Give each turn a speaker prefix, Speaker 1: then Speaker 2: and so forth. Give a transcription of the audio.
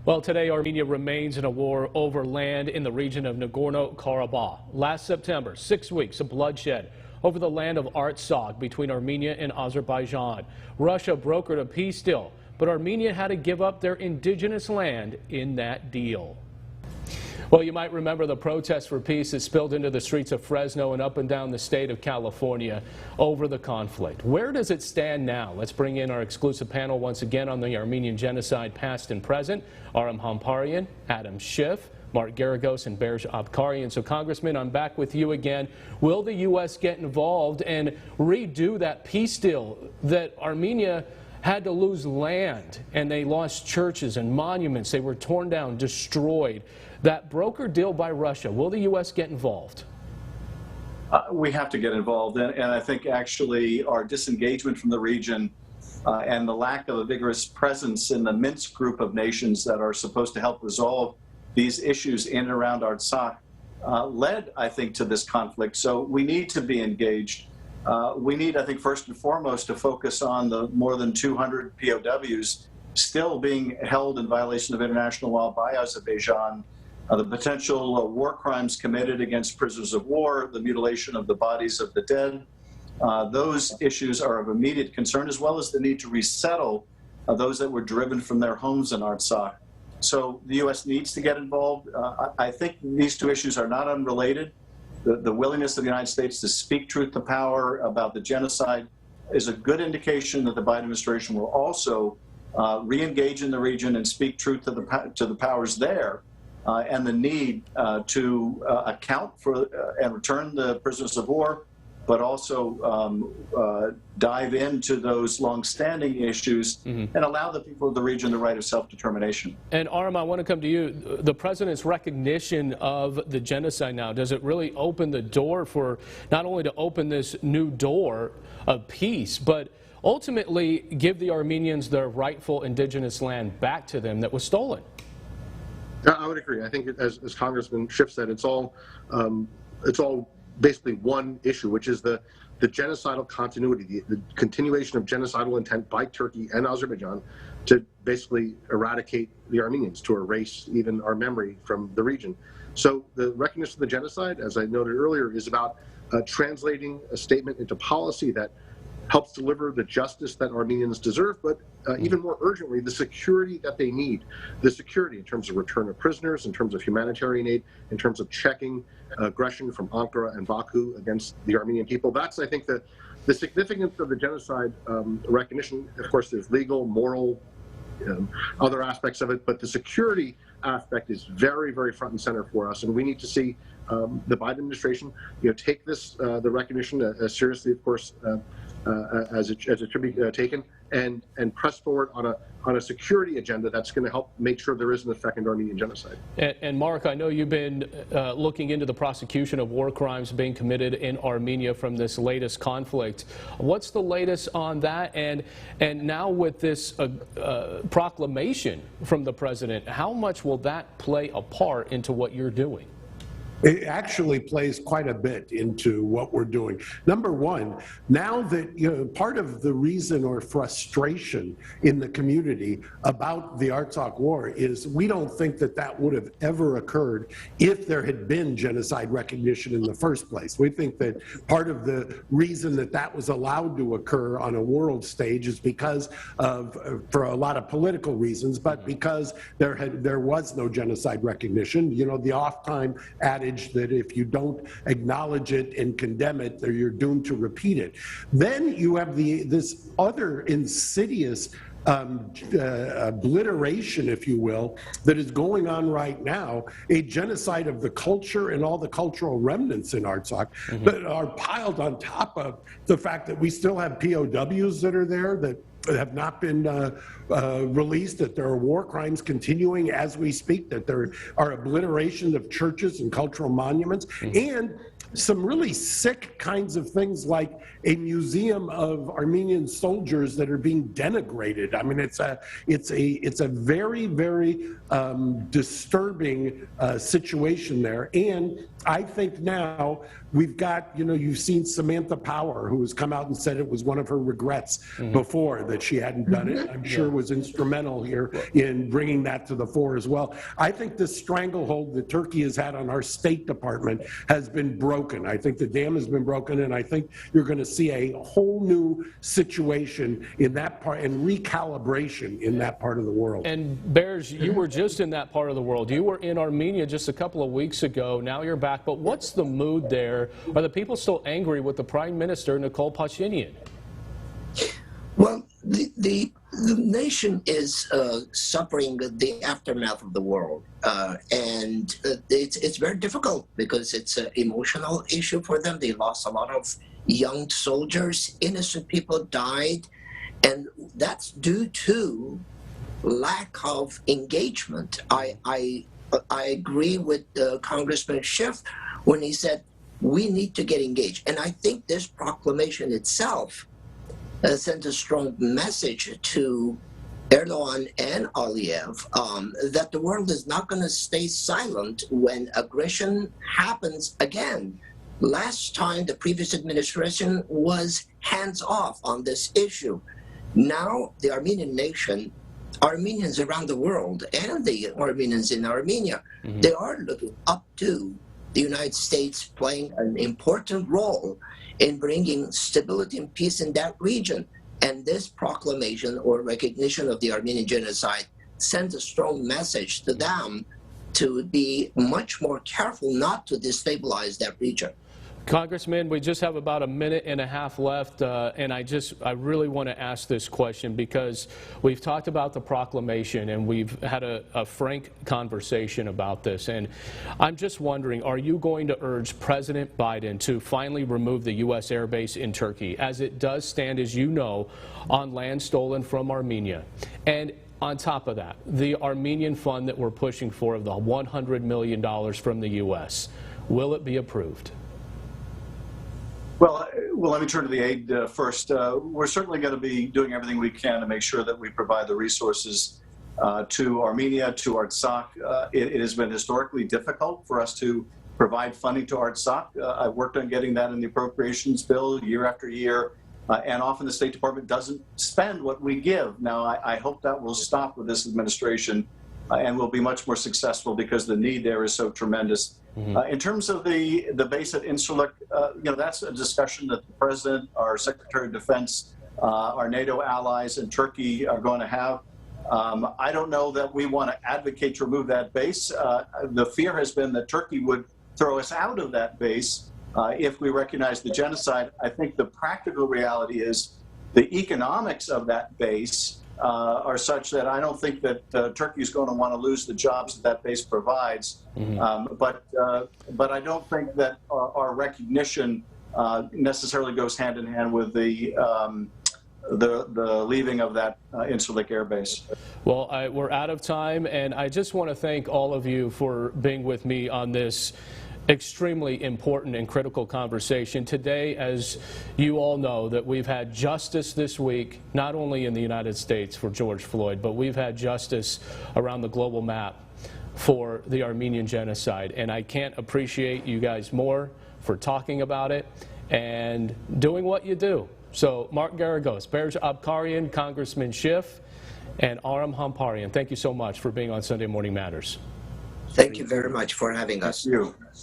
Speaker 1: Well, today Armenia remains in a war over land in the region of Nagorno-Karabakh. Last September, 6 weeks of bloodshed over the land of Artsakh between Armenia and Azerbaijan. Russia brokered a peace deal, but Armenia had to give up their indigenous land in that deal. Well, you might remember the protests for peace that spilled into the streets of Fresno and up and down the state of California over the conflict. Where does it stand now? Let's bring in our exclusive panel once again on the Armenian genocide, past and present. Aram Hamparian, Adam Schiff, Mark Garagos, and Berj Abkarian. So, Congressman, I'm back with you again. Will the U.S. get involved and redo that peace deal that Armenia had to lose land and they lost churches and monuments? They were torn down, destroyed. That broker deal by Russia, will the U.S. get involved?
Speaker 2: We have to get involved, and I think actually our disengagement from the region and the lack of a vigorous presence in the Minsk group of nations that are supposed to help resolve these issues in and around Artsakh led, I think, to this conflict. So we need to be engaged. We need, I think, first and foremost, to focus on the more than 200 POWs still being held in violation of international law by Azerbaijan, the potential war crimes committed against prisoners of war, the mutilation of the bodies of the dead. Those issues are of immediate concern, as well as the need to resettle those that were driven from their homes in Artsakh. So the U.S. needs to get involved. I think these two issues are not unrelated. The willingness of the United States to speak truth to power about the genocide is a good indication that the Biden administration will also re-engage in the region and speak truth to the powers there, and the need to account for and return the prisoners of war, but also dive into those long-standing issues and allow the people of the region the right of self-determination.
Speaker 1: And Aram, I want to come to you. The president's recognition of the genocide now, does it really open the door for not only to open this new door of peace, but ultimately give the Armenians their rightful indigenous land back to them that was stolen?
Speaker 3: I would agree. I think, as Congressman Schiff said, it's all basically one issue, which is the genocidal continuity, the continuation of genocidal intent by Turkey and Azerbaijan to basically eradicate the Armenians, to erase even our memory from the region. So the recognition of the genocide, as I noted earlier, is about translating a statement into policy that helps deliver the justice that Armenians deserve, but even more urgently, the security that they need. The security in terms of return of prisoners, in terms of humanitarian aid, in terms of checking aggression from Ankara and Baku against the Armenian people. That's, I think, the significance of the genocide recognition. Of course, there's legal, moral, other aspects of it, but the security aspect is very, very front and center for us, and we need to see the Biden administration, take this, the recognition as seriously, of course, as it should be taken, and press forward on a security agenda that's going to help make sure there isn't a second Armenian genocide.
Speaker 1: And Mark, I know you've been looking into the prosecution of war crimes being committed in Armenia from this latest conflict. What's the latest on that? And now with this proclamation from the president, how much will that play a part into what you're doing?
Speaker 4: It actually plays quite a bit into what we're doing. Number one, now that, part of the reason or frustration in the community about the Artsakh war is we don't think that that would have ever occurred if there had been genocide recognition in the first place. We think that part of the reason that that was allowed to occur on a world stage is because of, for a lot of political reasons, but because there was no genocide recognition. The oft-time adage that if you don't acknowledge it and condemn it, you're doomed to repeat it. Then you have this other insidious obliteration, if you will, that is going on right now, a genocide of the culture and all the cultural remnants in Artsakh that are piled on top of the fact that we still have POWs that are there that have not been released, that there are war crimes continuing as we speak, that there are obliterations of churches and cultural monuments, and some really sick kinds of things, like a museum of Armenian soldiers that are being denigrated. I mean, it's a very, very disturbing situation there. And I think now we've got, you've seen Samantha Power, who has come out and said it was one of her regrets before that she hadn't done it. I'm sure was instrumental here in bringing that to the fore as well. I think the stranglehold that Turkey has had on our State Department has been broken. I think the dam has been broken, and I think you're going to see a whole new situation in that part and recalibration in that part of the world.
Speaker 1: And Bears, you were just in that part of the world. You were in Armenia just a couple of weeks ago. Now you're back. But what's the mood there? Are the people still angry with the Prime Minister, Nikol Pashinyan?
Speaker 5: Well, the nation is suffering the aftermath of the war, and it's very difficult because it's an emotional issue for them. They lost a lot of young soldiers, innocent people died, and that's due to lack of engagement. I agree with Congressman Schiff when he said we need to get engaged, and I think this proclamation itself sent a strong message to Erdogan and Aliyev that the world is not going to stay silent when aggression happens again. Last time, the previous administration was hands-off on this issue. Now, the Armenian nation, Armenians around the world, and the Armenians in Armenia, they are looking up to the United States playing an important role in bringing stability and peace in that region. And this proclamation or recognition of the Armenian genocide sends a strong message to them to be much more careful not to destabilize that region.
Speaker 1: Congressman, we just have about a minute and a half left, and I really want to ask this question because we've talked about the proclamation and we've had a frank conversation about this, and I'm just wondering, are you going to urge President Biden to finally remove the U.S. air base in Turkey, as it does stand, as you know, on land stolen from Armenia? And on top of that, the Armenian fund that we're pushing for of the $100 million from the U.S., will it be approved?
Speaker 2: Well, let me turn to the aid first. We're certainly going to be doing everything we can to make sure that we provide the resources to Armenia, to Artsakh. It has been historically difficult for us to provide funding to Artsakh. I've worked on getting that in the appropriations bill year after year, and often the State Department doesn't spend what we give. Now, I hope that will stop with this administration and will be much more successful because the need there is so tremendous. In terms of the base at Incirlik, that's a discussion that the President, our Secretary of Defense, our NATO allies, and Turkey are going to have. I don't know that we want to advocate to remove that base. The fear has been that Turkey would throw us out of that base if we recognize the genocide. I think the practical reality is the economics of that base are such that I don't think that Turkey is going to want to lose the jobs that base provides. But I don't think that our recognition necessarily goes hand in hand with the leaving of that Incirlik Air Base.
Speaker 1: Well, we're out of time, and I just want to thank all of you for being with me on this extremely important and critical conversation. Today, as you all know, that we've had justice this week, not only in the United States for George Floyd, but we've had justice around the global map for the Armenian genocide. And I can't appreciate you guys more for talking about it and doing what you do. So Mark Garagos, Bears Abkarian, Congressman Schiff, and Aram Hamparian, thank you so much for being on Sunday Morning Matters.
Speaker 5: Thank you very much for having us.
Speaker 2: Thank you.